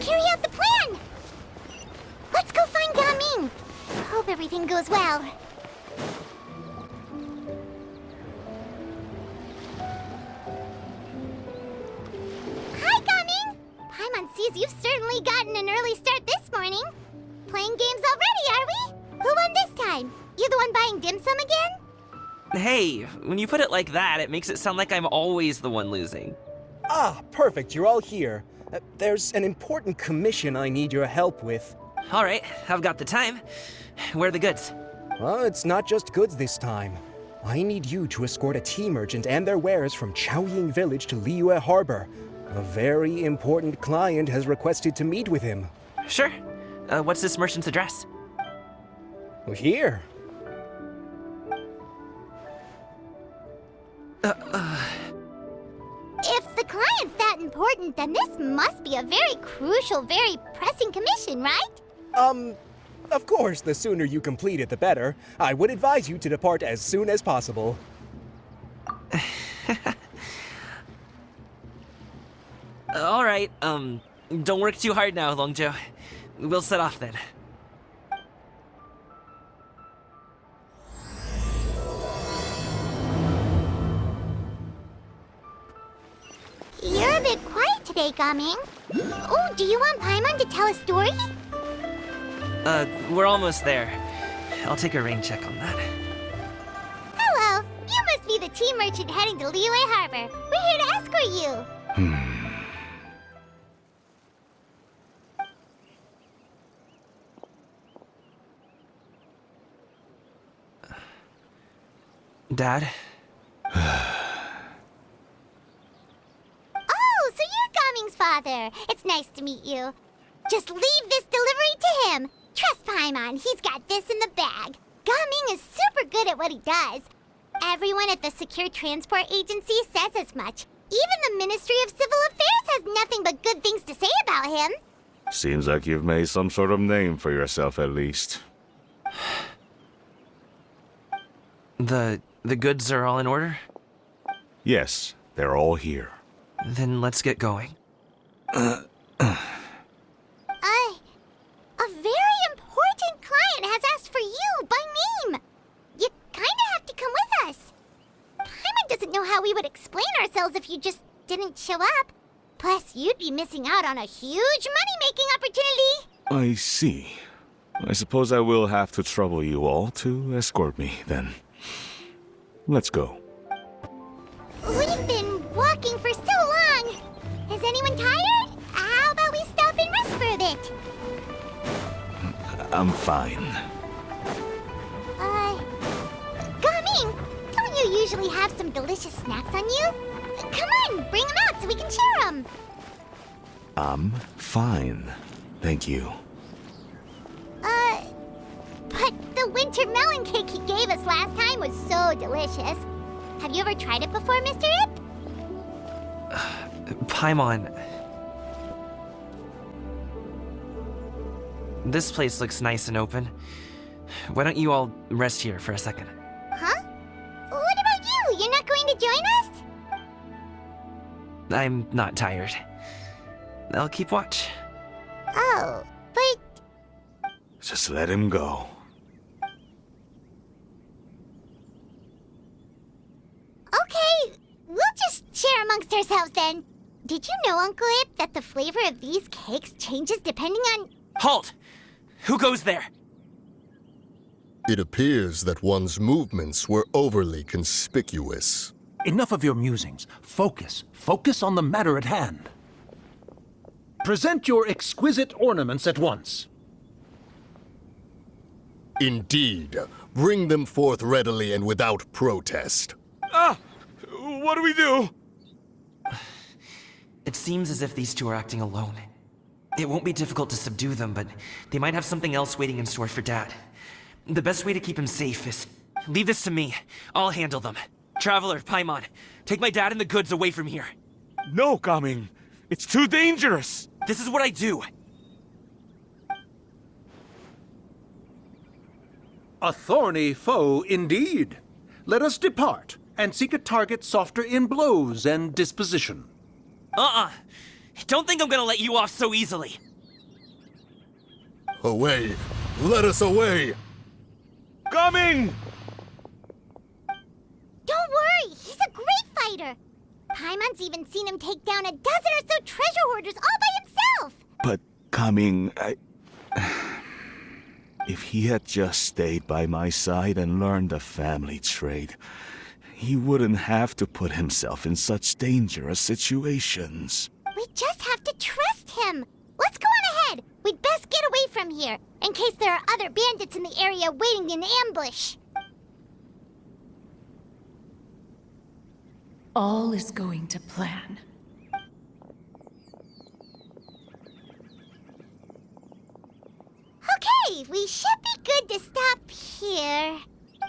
carry out the plan! Let's go find Gaming! Hope everything goes well. Hi, Gaming! Paimon sees you've certainly gotten an early start this morning. Playing games already, are we? Who won this time? You the one buying dim sum again? Hey, when you put it like that, it makes it sound like I'm always the one losing. Ah, perfect, you're all here. There's an important commission I need your help with. All right, I've got the time. Where are the goods? Well, it's not just goods this time. I need you to escort a tea merchant and their wares from Chaoying Village to Liyue Harbor. A very important client has requested to meet with him. Sure. What's this merchant's address? Here. If the client's that important, then this must be a very crucial, very pressing commission, right? Of course, the sooner you complete it, the better. I would advise you to depart as soon as possible. All right, don't work too hard now, Longjo. We'll set off then. You're a bit quiet today, Gaming. Oh, do you want Paimon to tell a story? We're almost there. I'll take a rain check on that. Hello, you must be the tea merchant heading to Liyue Harbor. We're here to escort you. Dad? Oh, so you're Gaming's father. It's nice to meet you. Just leave this delivery to him. Trust Paimon, he's got this in the bag. Gaming is super good at what he does. Everyone at the Secure Transport Agency says as much. Even the Ministry of Civil Affairs has nothing but good things to say about him. Seems like you've made some sort of name for yourself at least. The goods are all in order? Yes, they're all here. Then let's get going. A very important client has asked for you by name. You kinda have to come with us. Paimon doesn't know how we would explain ourselves if you just didn't show up. Plus, you'd be missing out on a huge money-making opportunity. I see. I suppose I will have to trouble you all to escort me, then. Let's go. We've been walking for so long. Is anyone tired? How about we stop and rest for a bit? I'm fine. Gaming, don't you usually have some delicious snacks on you? Come on, bring them out so we can share them. I'm fine. Thank you. But the winter melon cake he gave us last time was so delicious. Have you ever tried it before, Mr. Ip? Paimon. This place looks nice and open. Why don't you all rest here for a second? Huh? What about you? You're not going to join us? I'm not tired. I'll keep watch. Oh, but... Just let him go. Okay, we'll just share amongst ourselves then. Did you know, Uncle Ip, that the flavor of these cakes changes depending on... Halt! Who goes there? It appears that one's movements were overly conspicuous. Enough of your musings. Focus. Focus on the matter at hand. Present your exquisite ornaments at once. Indeed. Bring them forth readily and without protest. What do we do? It seems as if these two are acting alone. It won't be difficult to subdue them, but they might have something else waiting in store for Dad. The best way to keep him safe is... leave this to me. I'll handle them. Traveler, Paimon, take my dad and the goods away from here. No, Gaming. It's too dangerous. This is what I do. A thorny foe indeed. Let us depart and seek a target softer in blows and disposition. Don't think I'm gonna let you off so easily. Away! Let us away! Coming! Don't worry, he's a great fighter. Paimon's even seen him take down a dozen or so treasure hoarders all by himself. But coming, if he had just stayed by my side and learned the family trade, he wouldn't have to put himself in such dangerous situations. We just have to trust him. Let's go on ahead. We'd best get away from here, in case there are other bandits in the area waiting in ambush. All is going to plan. Okay, we should be good to stop here.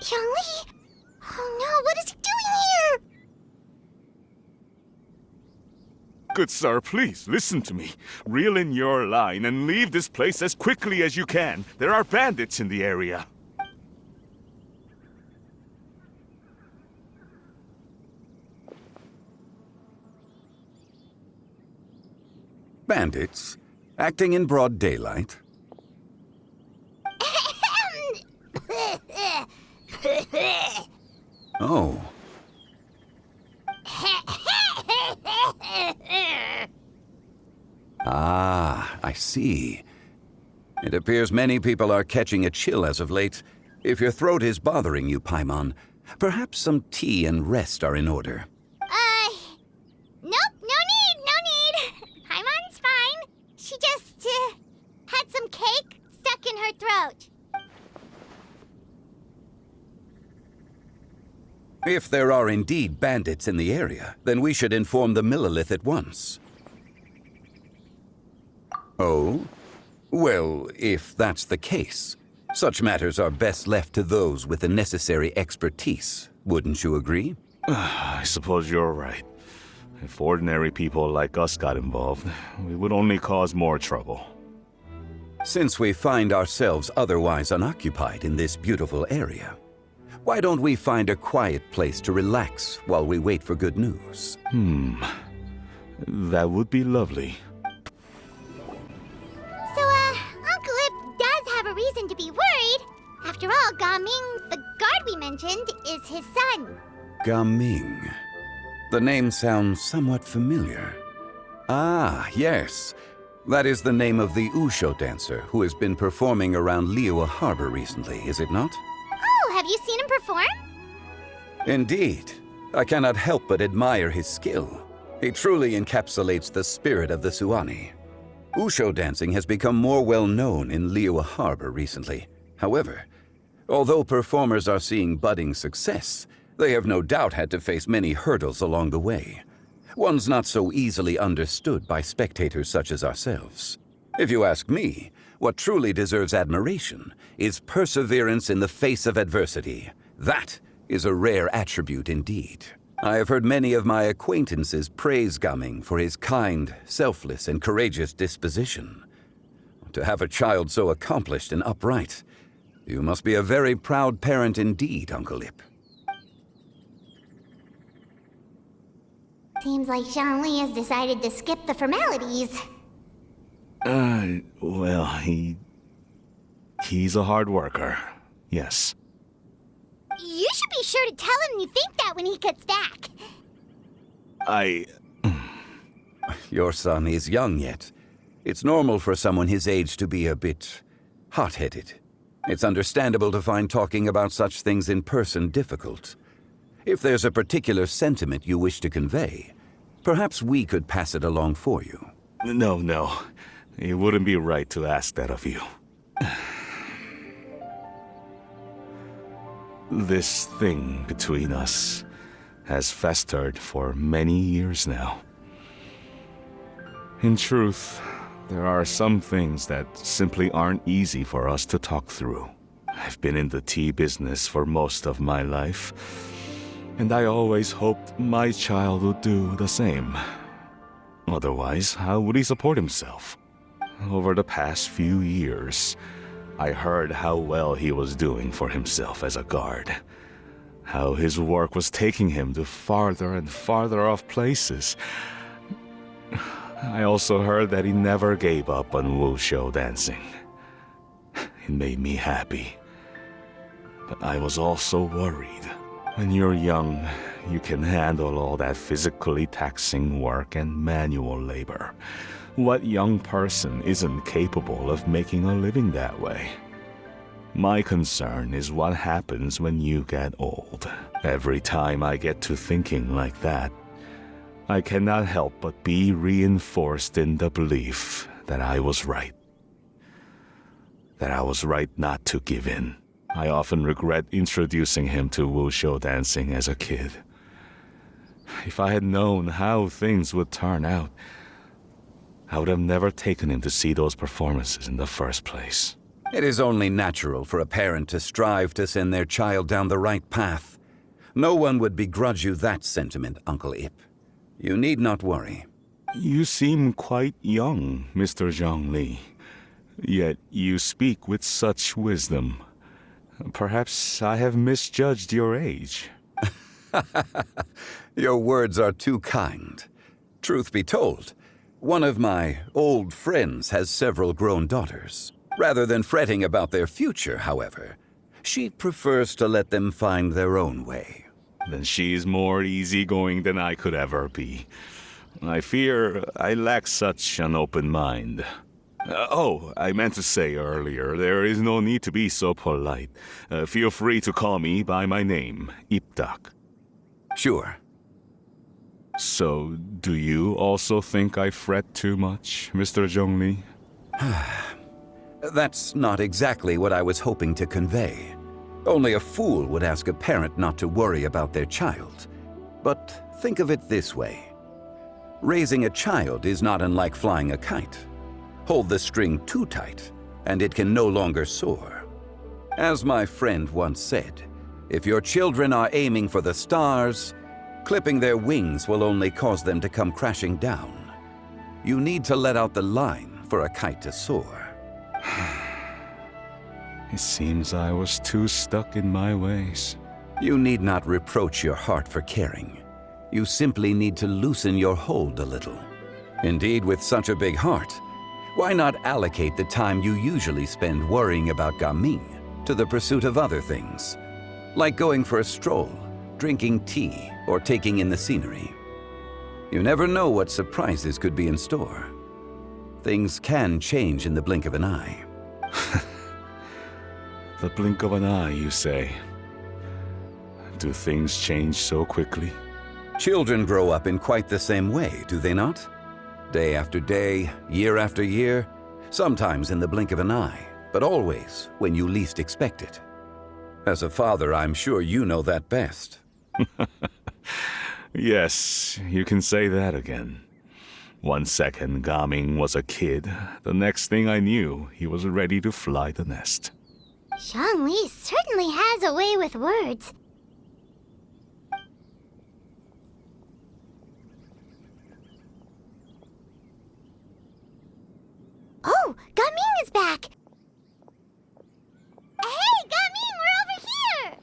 Yongli? Oh no, what is he doing here? Good sir, please, listen to me. Reel in your line and leave this place as quickly as you can. There are bandits in the area. Bandits? Acting in broad daylight? Oh. Ah, I see. It appears many people are catching a chill as of late. If your throat is bothering you, Paimon, perhaps some tea and rest are in order. Nope, no need. Paimon's fine. She just, had some cake stuck in her throat. If there are indeed bandits in the area, then we should inform the Millelith at once. Oh? Well, if that's the case, such matters are best left to those with the necessary expertise. Wouldn't you agree? I suppose you're right. If ordinary people like us got involved, we would only cause more trouble. Since we find ourselves otherwise unoccupied in this beautiful area, why don't we find a quiet place to relax while we wait for good news? That would be lovely. So, Uncle Ip does have a reason to be worried. After all, Gaming, the guard we mentioned, is his son. Gaming. The name sounds somewhat familiar. Ah, yes. That is the name of the Usho dancer who has been performing around Liyue Harbor recently, is it not? Oh, have you seen him perform? Indeed. I cannot help but admire his skill. He truly encapsulates the spirit of the Suani. Usho dancing has become more well known in Liyue Harbor recently. However, although performers are seeing budding success, they have no doubt had to face many hurdles along the way. One's not so easily understood by spectators such as ourselves. If you ask me, what truly deserves admiration is perseverance in the face of adversity. That is a rare attribute indeed. I have heard many of my acquaintances praise Gaming for his kind, selfless, and courageous disposition. To have a child so accomplished and upright, you must be a very proud parent indeed, Uncle Ip. Seems like Zhangli has decided to skip the formalities. Well, he's a hard worker. Yes. You should be sure to tell him you think that when he gets back. Your son is young yet. It's normal for someone his age to be a bit hot-headed. It's understandable to find talking about such things in person difficult. If there's a particular sentiment you wish to convey, perhaps we could pass it along for you. No. It wouldn't be right to ask that of you. This thing between us has festered for many years now. In truth, there are some things that simply aren't easy for us to talk through. I've been in the tea business for most of my life, and I always hoped my child would do the same. Otherwise, how would he support himself? Over the past few years, I heard how well he was doing for himself as a guard. How his work was taking him to farther and farther off places. I also heard that he never gave up on wushou dancing. It made me happy. But I was also worried. When you're young, you can handle all that physically taxing work and manual labor. What young person isn't capable of making a living that way? My concern is what happens when you get old. Every time I get to thinking like that, I cannot help but be reinforced in the belief that I was right. That I was right not to give in. I often regret introducing him to wushu dancing as a kid. If I had known how things would turn out, I would have never taken him to see those performances in the first place. It is only natural for a parent to strive to send their child down the right path. No one would begrudge you that sentiment, Uncle Ip. You need not worry. You seem quite young, Mr. Zhongli. Yet you speak with such wisdom. Perhaps I have misjudged your age. Your words are too kind. Truth be told, one of my old friends has several grown daughters. Rather than fretting about their future, however, she prefers to let them find their own way. Then she's more easygoing than I could ever be. I fear I lack such an open mind. I meant to say earlier, there is no need to be so polite. Feel free to call me by my name, Ipdak. Sure. So, do you also think I fret too much, Mr. Zhongli? That's not exactly what I was hoping to convey. Only a fool would ask a parent not to worry about their child. But think of it this way. Raising a child is not unlike flying a kite. Hold the string too tight, and it can no longer soar. As my friend once said, if your children are aiming for the stars, clipping their wings will only cause them to come crashing down. You need to let out the line for a kite to soar. It seems I was too stuck in my ways. You need not reproach your heart for caring. You simply need to loosen your hold a little. Indeed, with such a big heart, why not allocate the time you usually spend worrying about Gaming to the pursuit of other things, like going for a stroll, drinking tea, or taking in the scenery? You never know what surprises could be in store. Things can change in the blink of an eye. The blink of an eye, you say? Do things change so quickly? Children grow up in quite the same way, do they not? Day after day, year after year, sometimes in the blink of an eye, but always when you least expect it. As a father, I'm sure you know that best. Yes, you can say that again. 1 second Gaming was a kid, the next thing I knew, he was ready to fly the nest. Zhongli certainly has a way with words. Oh, Gaming is back! Hey, Gaming, we're over here!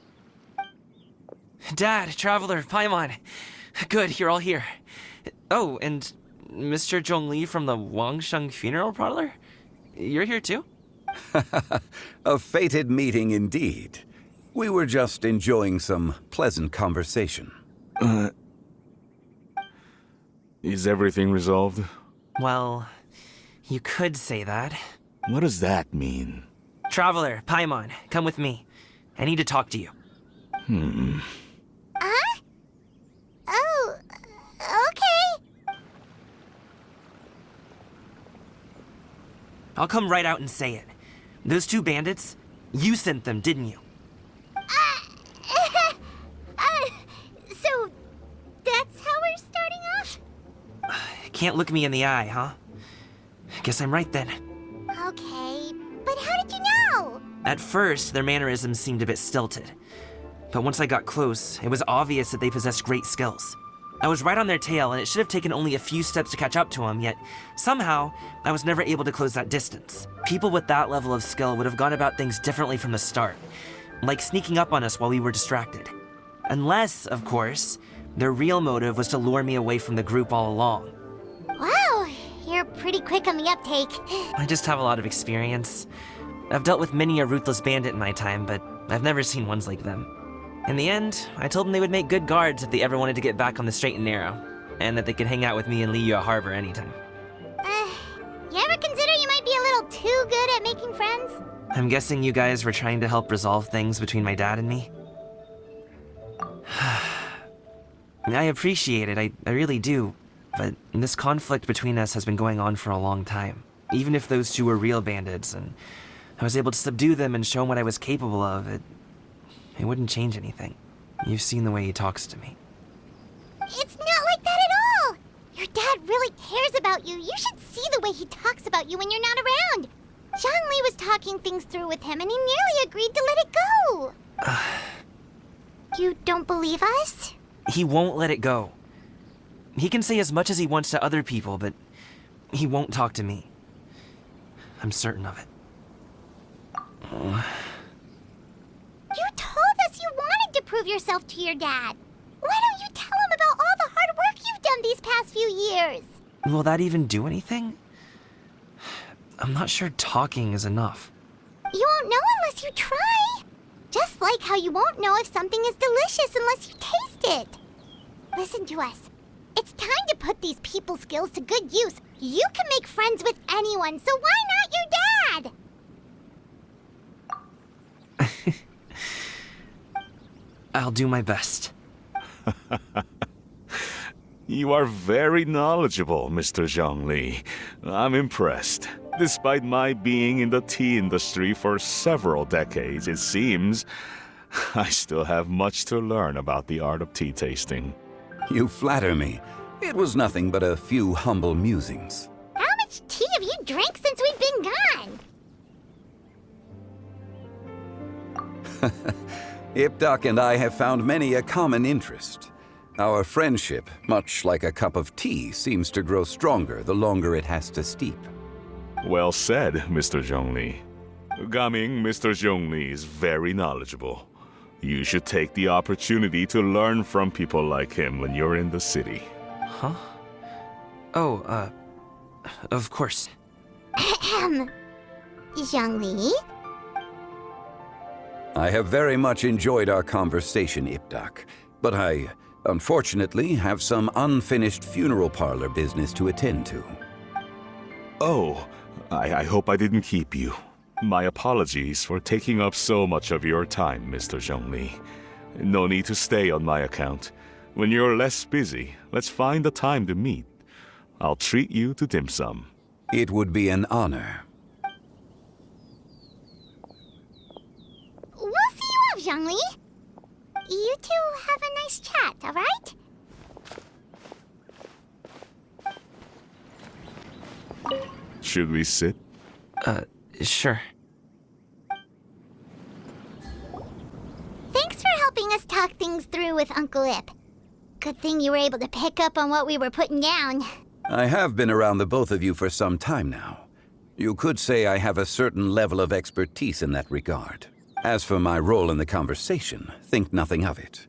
Dad, Traveler, Paimon. Good, you're all here. Oh, and Mr. Zhongli from the Wangsheng Funeral Parlor? You're here too? A fated meeting indeed. We were just enjoying some pleasant conversation. Is everything resolved? Well, you could say that. What does that mean? Traveler, Paimon, come with me. I need to talk to you. Huh? Oh, okay. I'll come right out and say it. Those two bandits, you sent them, didn't you? So that's how we're starting off? Can't look me in the eye, huh? Guess I'm right then. Okay, but how did you know? At first, their mannerisms seemed a bit stilted. But once I got close, it was obvious that they possessed great skills. I was right on their tail, and it should have taken only a few steps to catch up to them, yet somehow, I was never able to close that distance. People with that level of skill would have gone about things differently from the start, like sneaking up on us while we were distracted. Unless, of course, their real motive was to lure me away from the group all along. Wow, you're pretty quick on the uptake. I just have a lot of experience. I've dealt with many a ruthless bandit in my time, but I've never seen ones like them. In the end, I told them they would make good guards if they ever wanted to get back on the straight and narrow, and that they could hang out with me in Liyue Harbor anytime. You ever consider you might be a little too good at making friends? I'm guessing you guys were trying to help resolve things between my dad and me? I appreciate it, I really do. But this conflict between us has been going on for a long time. Even if those two were real bandits, and I was able to subdue them and show him what I was capable of, it wouldn't change anything. You've seen the way he talks to me. It's not like that at all! Your dad really cares about you. You should see the way he talks about you when you're not around. Zhongli was talking things through with him, and he nearly agreed to let it go. You don't believe us? He won't let it go. He can say as much as he wants to other people, but he won't talk to me. I'm certain of it. You told us you wanted to prove yourself to your dad. Why don't you tell him about all the hard work you've done these past few years? Will that even do anything? I'm not sure talking is enough. You won't know unless you try. Just like how you won't know if something is delicious unless you taste it. Listen to us. It's time to put these people skills to good use. You can make friends with anyone, so why not your dad? I'll do my best. You are very knowledgeable, Mr. Zhongli. I'm impressed. Despite my being in the tea industry for several decades, it seems I still have much to learn about the art of tea tasting. You flatter me. It was nothing but a few humble musings. How much tea have you drank since we've been gone? Ipdak and I have found many a common interest. Our friendship, much like a cup of tea, seems to grow stronger the longer it has to steep. Well said, Mr. Zhongli. Gaming, Mr. Zhongli is very knowledgeable. You should take the opportunity to learn from people like him when you're in the city. Huh? Oh, of course. Zhongli? I have very much enjoyed our conversation, Ipdak, but I, unfortunately, have some unfinished funeral parlor business to attend to. Oh, I hope I didn't keep you. My apologies for taking up so much of your time, Mr. Zhongli. No need to stay on my account. When you're less busy, let's find a time to meet. I'll treat you to dim sum. It would be an honor. We'll see you off, Zhongli. You two have a nice chat, all right? Should we sit? Sure. Thanks for helping us talk things through with Uncle Ip. Good thing you were able to pick up on what we were putting down. I have been around the both of you for some time now. You could say I have a certain level of expertise in that regard. As for my role in the conversation, think nothing of it.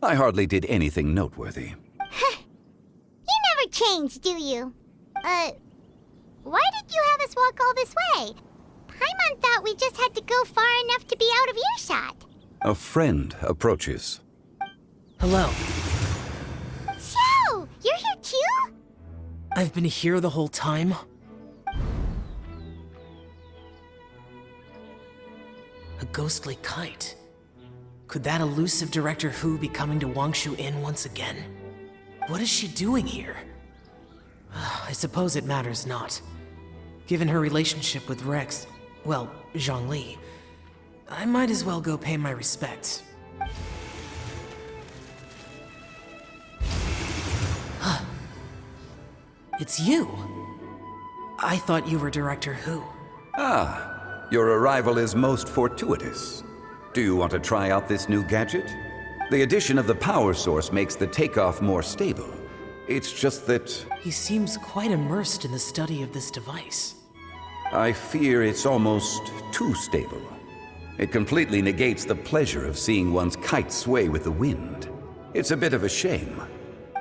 I hardly did anything noteworthy. You never change, do you? Why did you have us walk all this way? Paimon thought we just had to go far enough to be out of earshot. A friend approaches. Hello. So, you're here too? I've been here the whole time? A ghostly kite. Could that elusive Director Hu be coming to Wangshu Inn once again? What is she doing here? I suppose it matters not. Given her relationship with Rex, well, Zhongli, I might as well go pay my respects. It's you! I thought you were Director Hu. Ah, your arrival is most fortuitous. Do you want to try out this new gadget? The addition of the power source makes the takeoff more stable. It's just that He seems quite immersed in the study of this device. I fear it's almost too stable. It completely negates the pleasure of seeing one's kite sway with the wind. It's a bit of a shame.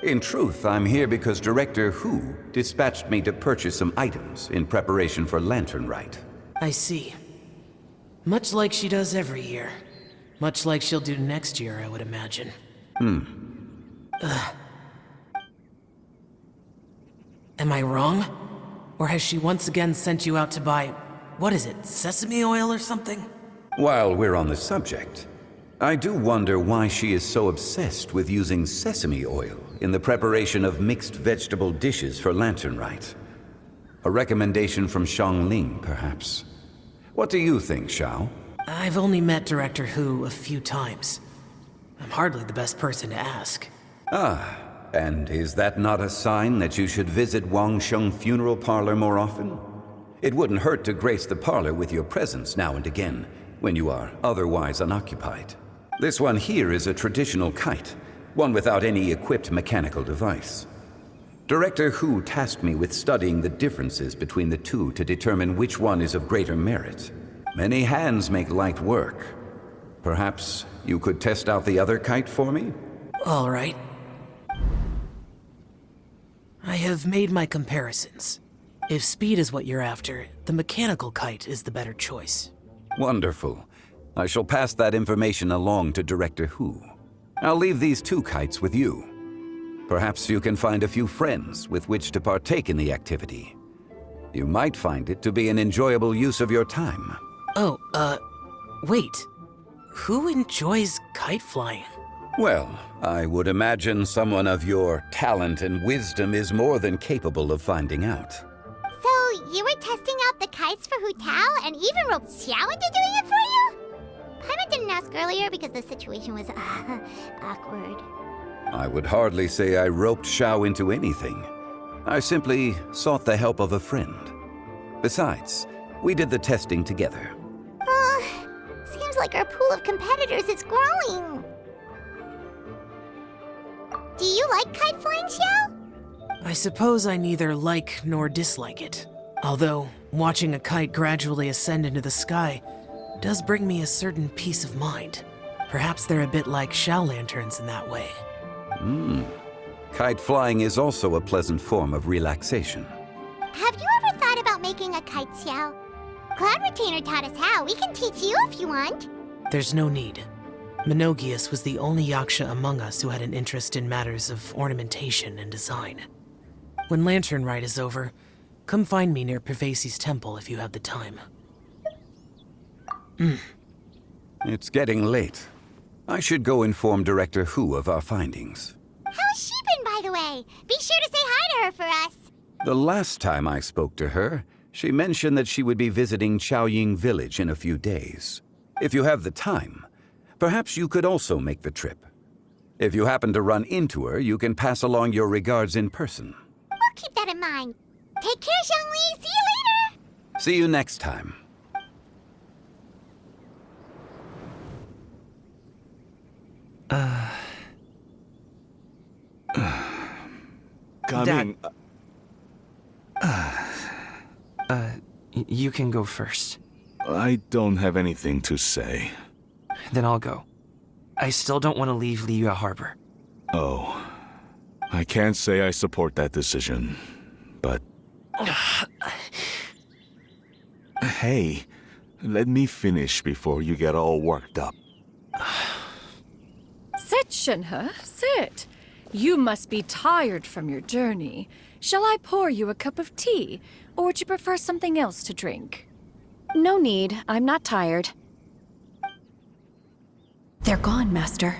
In truth, I'm here because Director Hu dispatched me to purchase some items in preparation for Lantern Rite. I see. Much like she does every year. Much like she'll do next year, I would imagine. Am I wrong? Or has she once again sent you out to buy, what is it, sesame oil or something? While we're on the subject, I do wonder why she is so obsessed with using sesame oil in the preparation of mixed vegetable dishes for Lantern Rite. A recommendation from Xiangling, perhaps. What do you think, Xiao? I've only met Director Hu a few times. I'm hardly the best person to ask. And is that not a sign that you should visit Wang Sheng Funeral Parlor more often? It wouldn't hurt to grace the parlor with your presence now and again, when you are otherwise unoccupied. This one here is a traditional kite, one without any equipped mechanical device. Director Hu tasked me with studying the differences between the two to determine which one is of greater merit. Many hands make light work. Perhaps you could test out the other kite for me? All right. I have made my comparisons. If speed is what you're after, the mechanical kite is the better choice. Wonderful. I shall pass that information along to Director Hu. I'll leave these 2 kites with you. Perhaps you can find a few friends with which to partake in the activity. You might find it to be an enjoyable use of your time. Oh, wait. Who enjoys kite flying? Well, I would imagine someone of your talent and wisdom is more than capable of finding out. So, you were testing out the kites for Hu Tao and even roped Xiao into doing it for you? Paimon didn't ask earlier because the situation was awkward. I would hardly say I roped Xiao into anything. I simply sought the help of a friend. Besides, we did the testing together. Seems like our pool of competitors is growing. Do you like kite flying, Xiao? I suppose I neither like nor dislike it. Although, watching a kite gradually ascend into the sky does bring me a certain peace of mind. Perhaps they're a bit like Xiao lanterns in that way. Kite flying is also a pleasant form of relaxation. Have you ever thought about making a kite, Xiao? Cloud Retainer taught us how. We can teach you if you want. There's no need. Menogius was the only Yaksha among us who had an interest in matters of ornamentation and design. When Lantern Rite is over, come find me near Pervasi's temple if you have the time. It's getting late. I should go inform Director Hu of our findings. How's she been, by the way? Be sure to say hi to her for us. The last time I spoke to her, she mentioned that she would be visiting Chaoying Village in a few days. If you have the time, perhaps you could also make the trip. If you happen to run into her, you can pass along your regards in person. We'll keep that in mind. Take care, Xiangli. See you later. See you next time. Coming. You can go first. I don't have anything to say. Then I'll go. I still don't want to leave Liyue Harbor. Oh. I can't say I support that decision, but... Hey, let me finish before you get all worked up. Sit, Shenhe, sit. You must be tired from your journey. Shall I pour you a cup of tea, or would you prefer something else to drink? No need. I'm not tired. They're gone, Master.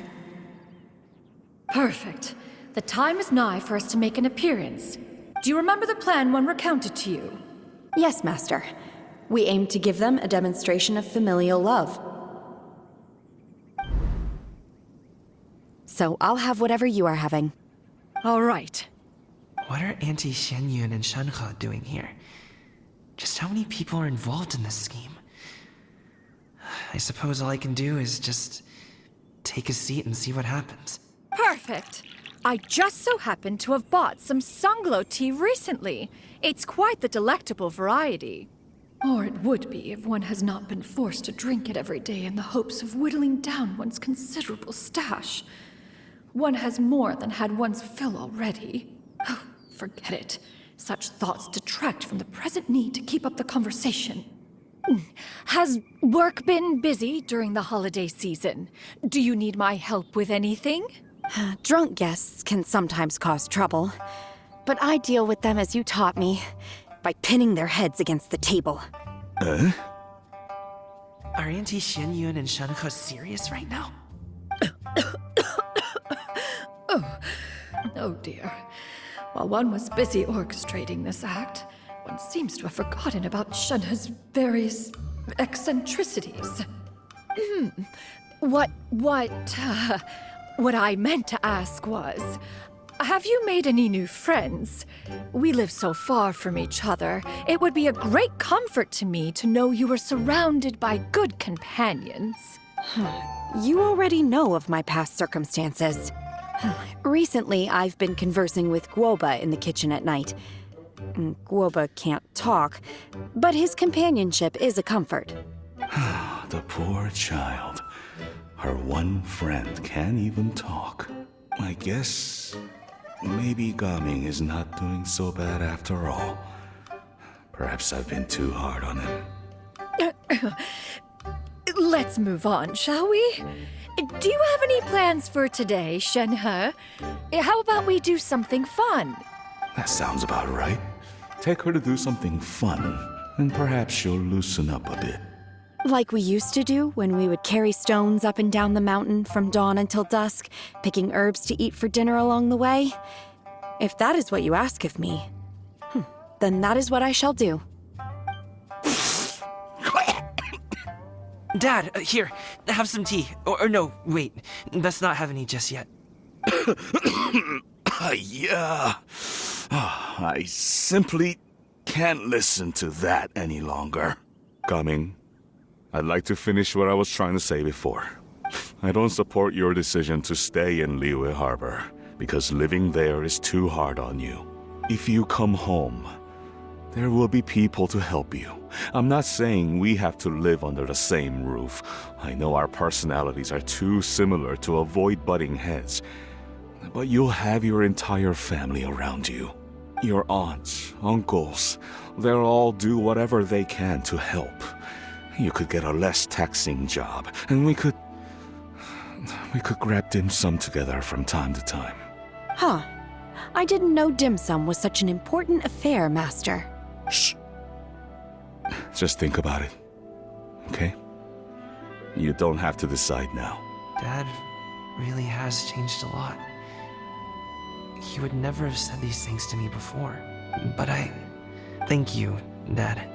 Perfect. The time is nigh for us to make an appearance. Do you remember the plan when recounted to you? Yes, Master. We aim to give them a demonstration of familial love. So I'll have whatever you are having. All right. What are Auntie Xianyun and Shanhe doing here? Just how many people are involved in this scheme? I suppose all I can do is just take a seat and see what happens. Perfect. I just so happen to have bought some Sunglow tea recently. It's quite the delectable variety. Or it would be if one has not been forced to drink it every day in the hopes of whittling down one's considerable stash. One has more than had one's fill already. Oh, forget it. Such thoughts detract from the present need to keep up the conversation. Has work been busy during the holiday season? Do you need my help with anything? Drunk guests can sometimes cause trouble, but I deal with them as you taught me, by pinning their heads against the table. Are Auntie Xianyun and Shenhe serious right now? Oh dear. While one was busy orchestrating this act, one seems to have forgotten about Shenhe's various eccentricities. What I meant to ask was, have you made any new friends? We live so far from each other. It would be a great comfort to me to know you were surrounded by good companions. You already know of my past circumstances. Recently, I've been conversing with Guoba in the kitchen at night. Guoba can't talk, but his companionship is a comfort. The poor child. Her one friend can't even talk. I guess maybe Gaming is not doing so bad after all. Perhaps I've been too hard on him. Let's move on, shall we? Do you have any plans for today, Shenhe? How about we do something fun? That sounds about right. Take her to do something fun, and perhaps she'll loosen up a bit. Like we used to do when we would carry stones up and down the mountain from dawn until dusk, picking herbs to eat for dinner along the way. If that is what you ask of me, then that is what I shall do. Dad, here, have some tea. Or no, wait, let's not have any just yet. Yeah. I simply can't listen to that any longer. Coming. I'd like to finish what I was trying to say before. I don't support your decision to stay in Liyue Harbor, because living there is too hard on you. If you come home, there will be people to help you. I'm not saying we have to live under the same roof. I know our personalities are too similar to avoid butting heads. But you'll have your entire family around you. Your aunts, uncles, they'll all do whatever they can to help. You could get a less taxing job, and we could grab dim sum together from time to time. Huh. I didn't know dim sum was such an important affair, Master. Shh. Just think about it, okay? You don't have to decide now. Dad really has changed a lot. He would never have said these things to me before. But I thank you, Dad.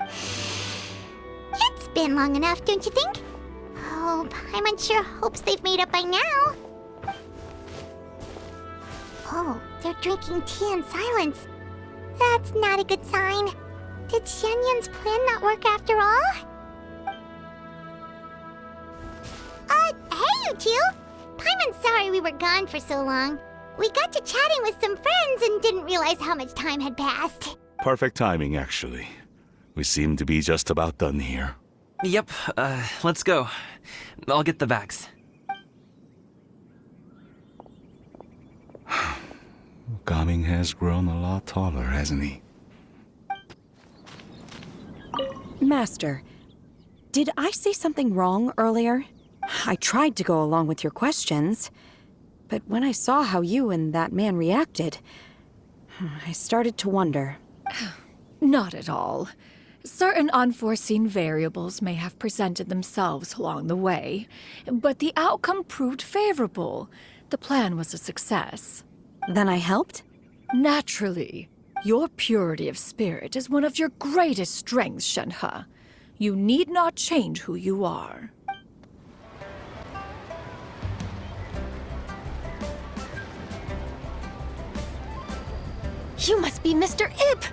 It's been long enough, don't you think? Oh, Paimon sure hopes they've made up by now. Oh, they're drinking tea in silence. That's not a good sign. Did Xianyun's plan not work after all? Hey you two! Paimon's sorry we were gone for so long. We got to chatting with some friends and didn't realize how much time had passed. Perfect timing, actually. We seem to be just about done here. Yep, let's go. I'll get the bags. Gaming has grown a lot taller, hasn't he? Master, did I say something wrong earlier? I tried to go along with your questions, but when I saw how you and that man reacted, I started to wonder. Not at all. Certain unforeseen variables may have presented themselves along the way, but the outcome proved favorable. The plan was a success. Then I helped? Naturally. Your purity of spirit is one of your greatest strengths, Shenhe. You need not change who you are. You must be Mr. Ip!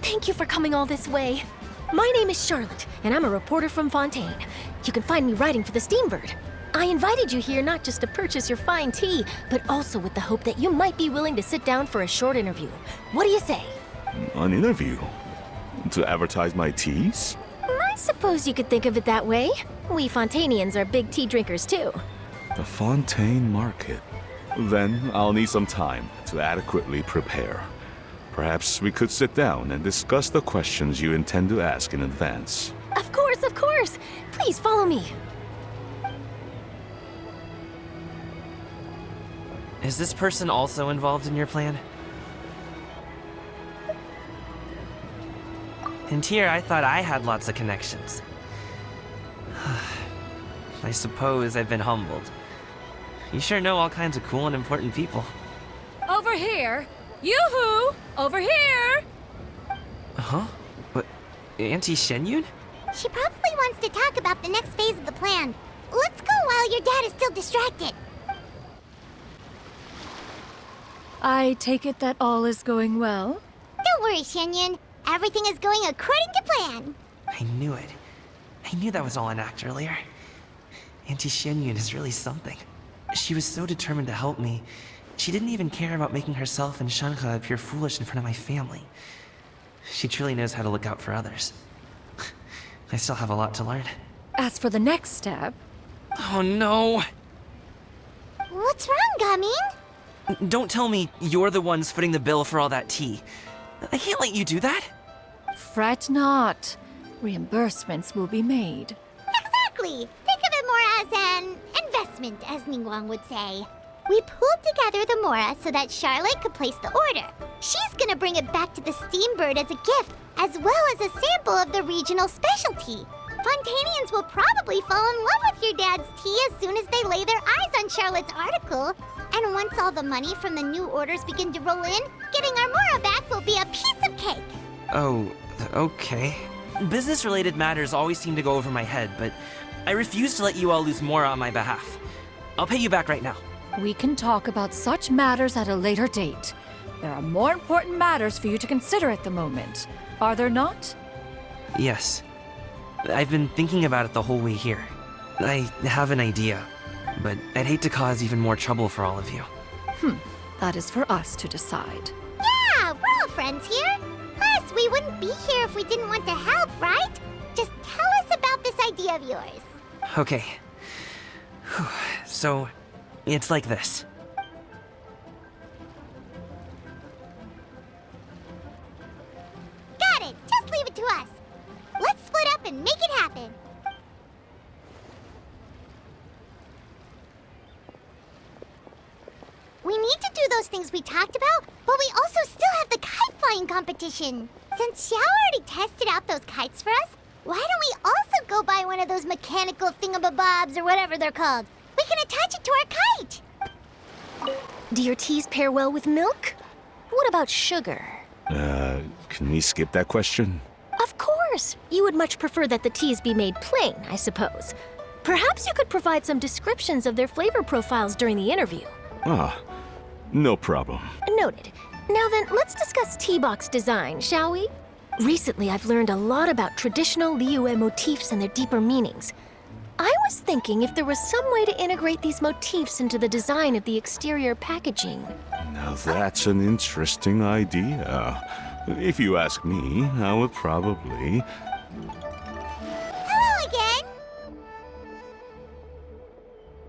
Thank you for coming all this way. My name is Charlotte, and I'm a reporter from Fontaine. You can find me writing for the Steambird. I invited you here not just to purchase your fine tea, but also with the hope that you might be willing to sit down for a short interview. What do you say? An interview? To advertise my teas? I suppose you could think of it that way. We Fontainians are big tea drinkers too. The Fontaine Market. Then I'll need some time to adequately prepare. Perhaps we could sit down and discuss the questions you intend to ask in advance. Of course, of course. Please follow me. Is this person also involved in your plan? And here I thought I had lots of connections. I suppose I've been humbled. You sure know all kinds of cool and important people. Over here! Yoo-hoo! Over here! Huh? What? Auntie Shenyun? She probably wants to talk about the next phase of the plan. Let's go while your dad is still distracted. I take it that all is going well? Don't worry, Shenyun. Everything is going according to plan. I knew it. I knew that was all an act earlier. Auntie Shenyun is really something. She was so determined to help me. She didn't even care about making herself and Shanhe appear foolish in front of my family. She truly knows how to look out for others. I still have a lot to learn. As for the next step... Oh no! What's wrong, Gaming? Don't tell me you're the ones footing the bill for all that tea. I can't let you do that. Fret not. Reimbursements will be made. Exactly. Think of it more as an investment, as Ningguang would say. We pooled together the Mora so that Charlotte could place the order. She's gonna bring it back to the Steambird as a gift, as well as a sample of the regional specialty. Fontanians will probably fall in love with your dad's tea as soon as they lay their eyes on Charlotte's article. And once all the money from the new orders begin to roll in, getting our Mora back will be a piece of cake. Oh, okay. Business-related matters always seem to go over my head, but I refuse to let you all lose Mora on my behalf. I'll pay you back right now. We can talk about such matters at a later date. There are more important matters for you to consider at the moment, are there not? Yes. I've been thinking about it the whole way here. I have an idea, but I'd hate to cause even more trouble for all of you. That is for us to decide. Yeah, we're all friends here. Plus, we wouldn't be here if we didn't want to help, right? Just tell us about this idea of yours. Okay. Whew. So, it's like this. Got it. Just leave it to us. Let's split up and make it happen. We need to do those things we talked about, but we also still have the kite flying competition. Since Xiao already tested out those kites for us, why don't we also go buy one of those mechanical thingamabobs or whatever they're called? We can attach it to our kite. Do your teas pair well with milk? What about sugar? Can we skip that question? Of course. You would much prefer that the teas be made plain, I suppose. Perhaps you could provide some descriptions of their flavor profiles during the interview. Ah, no problem. Noted. Now then, let's discuss tea box design, shall we? Recently, I've learned a lot about traditional Liyue motifs and their deeper meanings. I was thinking if there was some way to integrate these motifs into the design of the exterior packaging. Now that's an interesting idea. If you ask me, I would probably... Hello again.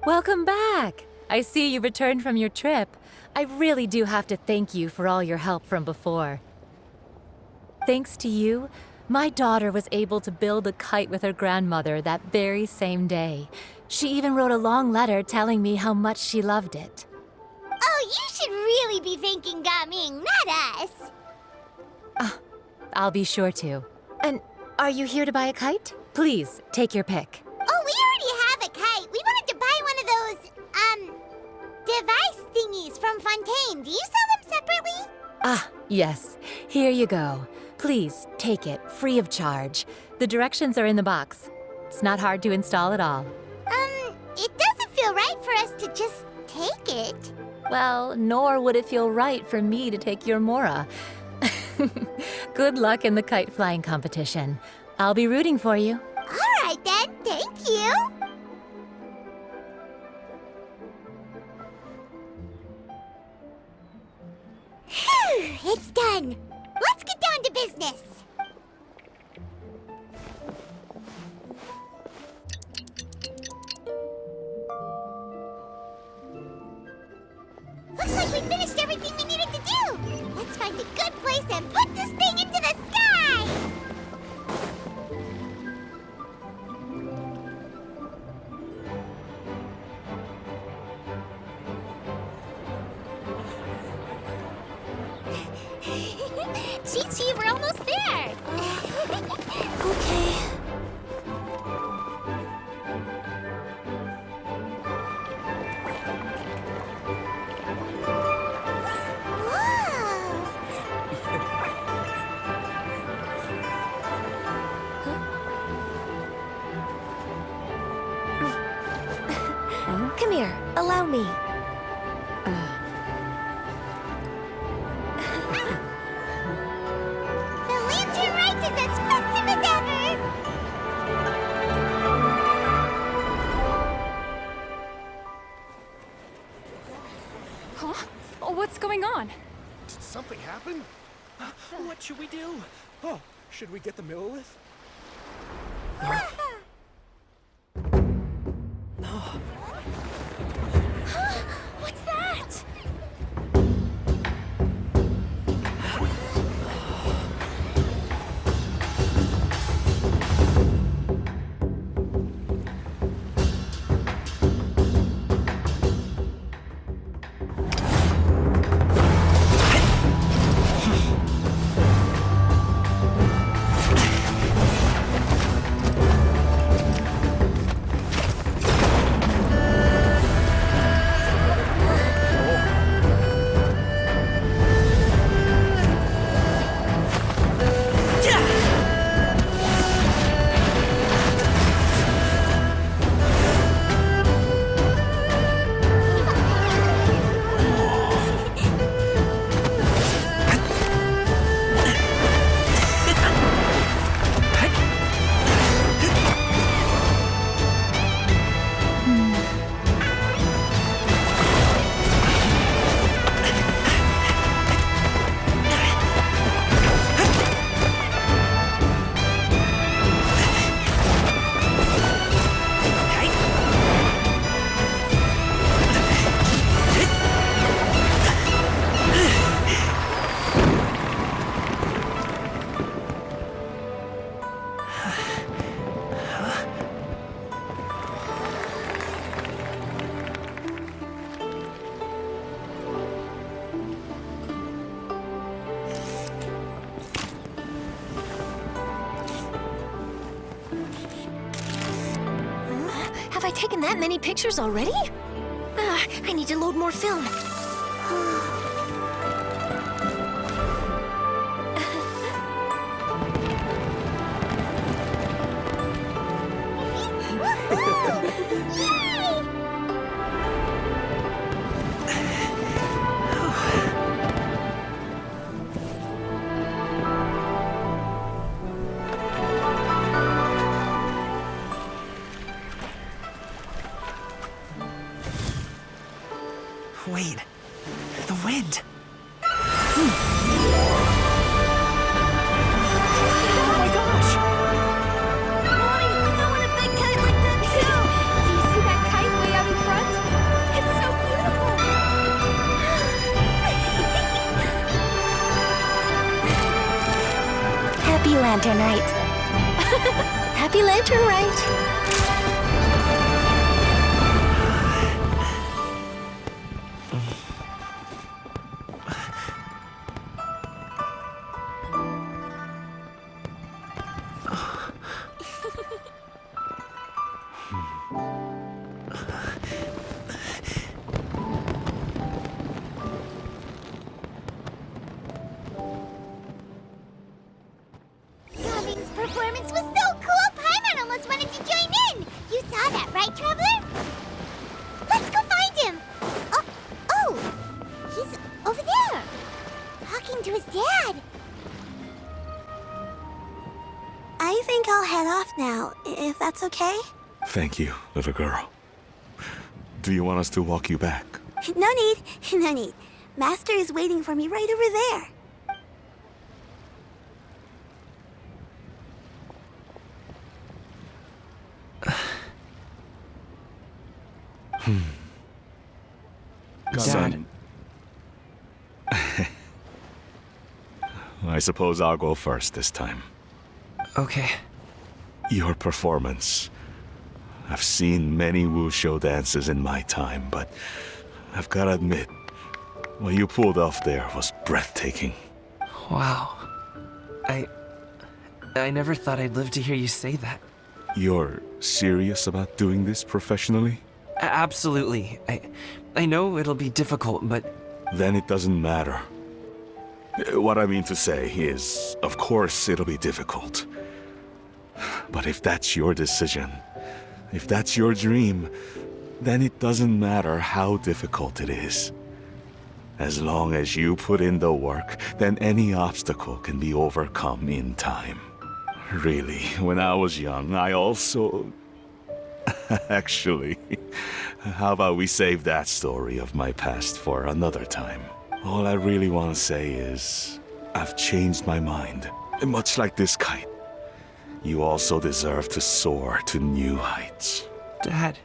Welcome back. I see you returned from your trip. I really do have to thank you for all your help from before. Thanks to you, my daughter was able to build a kite with her grandmother that very same day. She even wrote a long letter telling me how much she loved it. Oh, you should really be thanking Gaming, not us. I'll be sure to. And are you here to buy a kite? Please, take your pick. Oh, we already have a kite. We wanted to buy one of those, device thingies from Fontaine. Do you sell them separately? Ah, yes. Here you go. Please, take it, free of charge. The directions are in the box. It's not hard to install at all. It doesn't feel right for us to just take it. Well, nor would it feel right for me to take your Mora. Good luck in the kite flying competition. I'll be rooting for you. All right then, thank you. Phew, it's done. Let's get down to business. Looks like we finished everything we needed to do. Let's find a good place and put this thing into the sky. Chi-Chi, we're almost there. Okay. Come here, allow me. The lantern rite is as festive as ever. Huh? Oh, what's going on? Did something happen? What should we do? Oh, should we get the Millilith? What's that? Have I taken that many pictures already? I need to load more film. Wait. The wind. Oh my gosh! Mommy, I want a big kite like that too! Do you see that kite way out in front? It's so beautiful! Happy Lantern Rite. Happy Lantern Rite. Cummings' performance was so cool, Paimon almost wanted to join in. You saw that, right, Traveler? Let's go find him. Oh, he's over there, talking to his dad. I think I'll head off now, if that's okay. Thank you, little girl. Do you want us to walk you back? No need, no need. Master is waiting for me right over there. Dad. I suppose I'll go first this time. Okay. Your performance. I've seen many wushou dances in my time, but I've got to admit, what you pulled off there was breathtaking. Wow. I never thought I'd live to hear you say that. You're serious about doing this professionally? Absolutely. I know it'll be difficult, but... Then it doesn't matter. What I mean to say is, of course it'll be difficult. But if that's your decision, if that's your dream, then it doesn't matter how difficult it is. As long as you put in the work, then any obstacle can be overcome in time. Really, when I was young, I also... Actually, how about we save that story of my past for another time? All I really want to say is, I've changed my mind. Much like this kite, you also deserve to soar to new heights. Dad.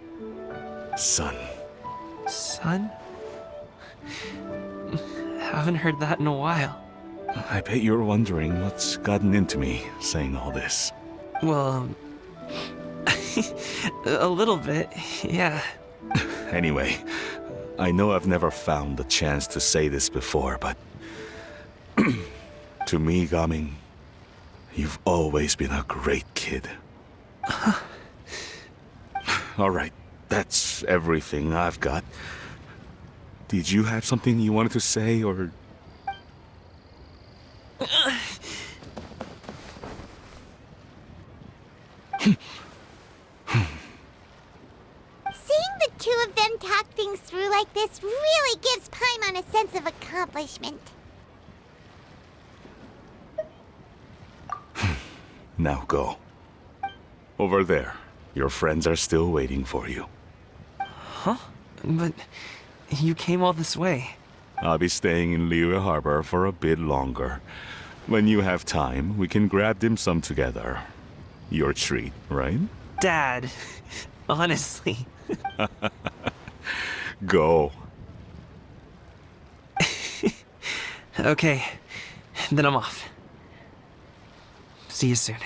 Son. Son? Haven't heard that in a while. I bet you're wondering what's gotten into me saying all this. Well, a little bit, yeah. Anyway, I know I've never found the chance to say this before, but... to me, Gaming, you've always been a great kid. Alright, that's everything I've got. Did you have something you wanted to say, or... Seeing the two of them talk things through like this really gives Paimon a sense of accomplishment. Now go. Over there. Your friends are still waiting for you. Huh? But you came all this way. I'll be staying in Liyue Harbor for a bit longer. When you have time, we can grab dim sum together. Your treat, right? Dad, honestly. Go. Okay, then I'm off. See you soon.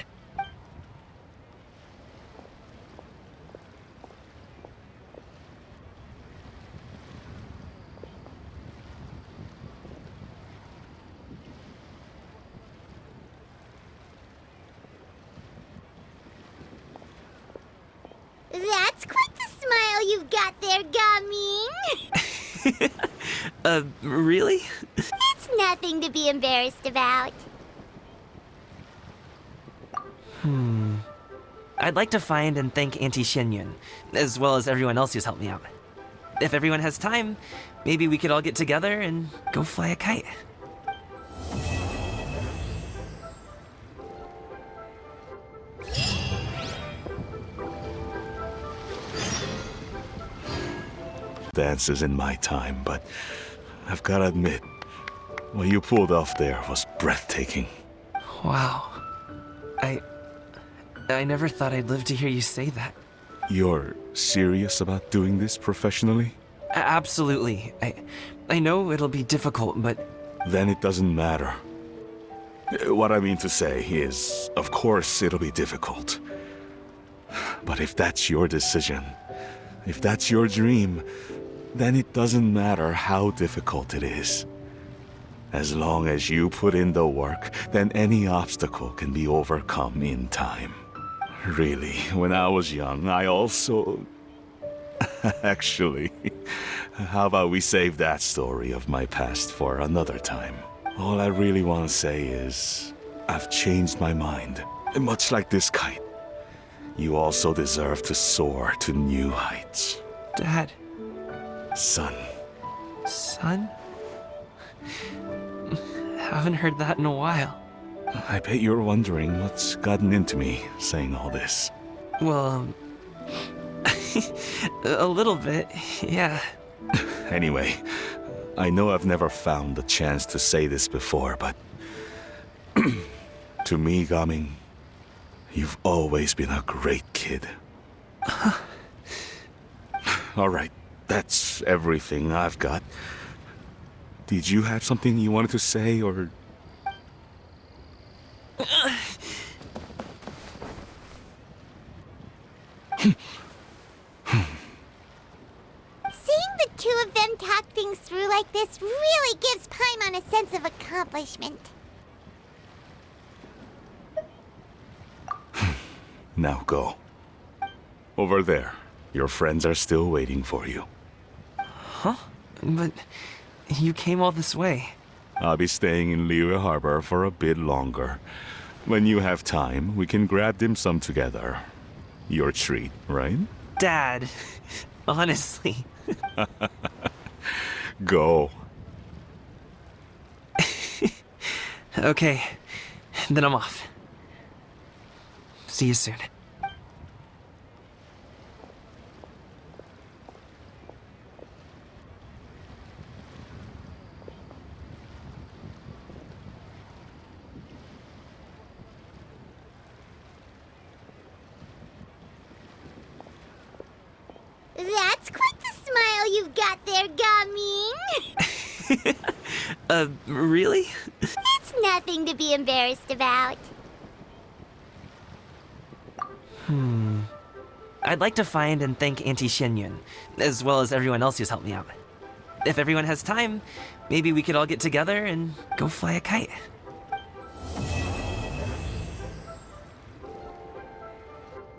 That's quite the smile you've got there, Gaming. Really? It's nothing to be embarrassed about. I'd like to find and thank Auntie Xinyun, as well as everyone else who's helped me out. If everyone has time, maybe we could all get together and go fly a kite. Dances in my time, but I've gotta admit, what you pulled off there was breathtaking. Wow. I never thought I'd live to hear you say that. You're serious about doing this professionally? Absolutely. I know it'll be difficult, but... Then it doesn't matter. What I mean to say is, of course it'll be difficult. But if that's your decision, if that's your dream, then it doesn't matter how difficult it is. As long as you put in the work, then any obstacle can be overcome in time. Really, when I was young, I also... Actually, how about we save that story of my past for another time? All I really want to say is, I've changed my mind. Much like this kite, you also deserve to soar to new heights. Dad. Son. Son? Haven't heard that in a while. I bet you're wondering what's gotten into me saying all this. Well, a little bit, yeah. Anyway, I know I've never found the chance to say this before, but... to me, Gaming, you've always been a great kid. Alright, that's everything I've got. Did you have something you wanted to say, or... Seeing the two of them talk things through like this really gives Paimon a sense of accomplishment. Now go. Over there. Your friends are still waiting for you. Huh? But you came all this way. I'll be staying in Liyue Harbor for a bit longer. When you have time, we can grab dim sum together. Your treat, right? Dad, honestly. Go. Okay, then I'm off. See you soon. That's quite the smile you've got there, Gumming. Really? It's nothing to be embarrassed about. I'd like to find and thank Auntie Xianyun, as well as everyone else who's helped me out. If everyone has time, maybe we could all get together and go fly a kite.